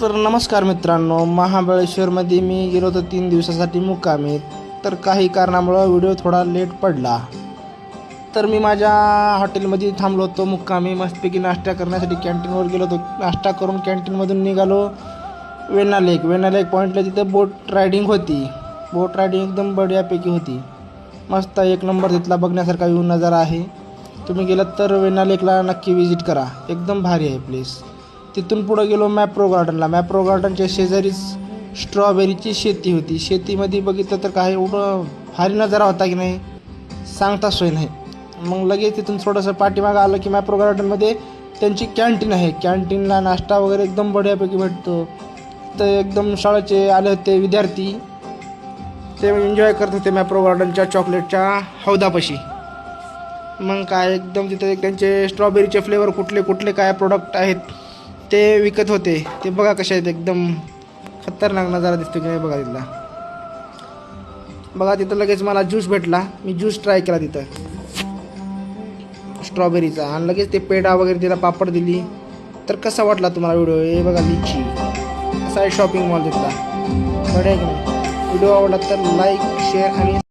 तर नमस्कार मित्रांनो, महाबळेश्वरमध्ये मी गेलो होतो 3 दिवसासाठी मुक्कामी. तर काही कारणामुळं व्हिडिओ थोडा लेट पडला. तर मी माझ्या हॉटेलमध्ये थांबलो होतो मुक्कामी. मस्तपैकी नाश्ता करण्यासाठी कॅन्टीनवर गेलो होतो. नाश्ता करून कॅन्टीनमधून निघालो वेण्णा लेक पॉईंटला. तिथं बोट रायडिंग होती. बोट रायडिंग एकदम बढियापैकी होती. मस्त एक नंबर तिथला बघण्यासारखा व्ह्यू नजारा आहे. तुम्ही गेलात तर वेण्णा लेकला नक्की विजिट करा. एकदम भारी आहे प्लेस. तिथून पुढं गेलो मॅप्रो गार्डनला. मॅप्रो गार्डनच्या शेजारीच स्ट्रॉबेरीची शेती होती. शेतीमध्ये बघितलं तर काय एवढं भारी नजारा होता की नाही, सांगता सोय नाही. मग लगेच तिथून थोडंसं पाठीमागं आलं की मॅप्रो गार्डनमध्ये त्यांची कॅन्टीन आहे. कॅन्टीनला नाश्ता वगैरे एकदम बढियापैकी भेटतो. तर एकदम शाळेचे आले होते विद्यार्थी, ते एन्जॉय करत होते मॅप्रो गार्डनच्या चॉकलेटच्या हौदापाशी. मग काय एकदम तिथे त्यांचे स्ट्रॉबेरीचे फ्लेवर कुठले कुठले काय प्रोडक्ट आहेत ते विकत होते. ते बघा कसे आहेत, एकदम खतरनाक नजारा दिसतो की नाही बघा तिथला. बघा तिथं लगेच मला ज्यूस भेटला. मी ज्यूस ट्राय केला तिथं स्ट्रॉबेरीचा, आणि लगेच ते पेढा वगैरे दिला, पापड दिली. तर कसा वाटला तुम्हाला व्हिडिओ? हे बघा लिची कसा आहे शॉपिंग मॉल तिथला, बढिया की नाही? व्हिडिओ आवडला तर लाईक, शेअर आणि